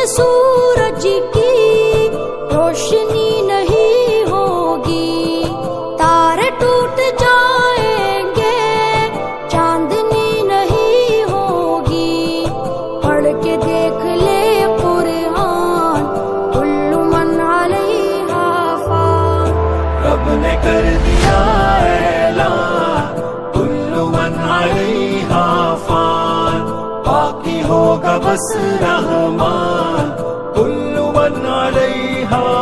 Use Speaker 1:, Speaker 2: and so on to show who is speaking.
Speaker 1: सूरज की रोशनी नहीं होगी, तारे टूट जाएंगे, चांदनी नहीं होगी। पढ़ के देख ले कुरान, कुल्लु मन अलैहा फान।
Speaker 2: रब ने कर दिया ऐलान, कुल्लु मन अलैहा फान। बाकी होगा बस रहमान, कुल्लु मन अलैहा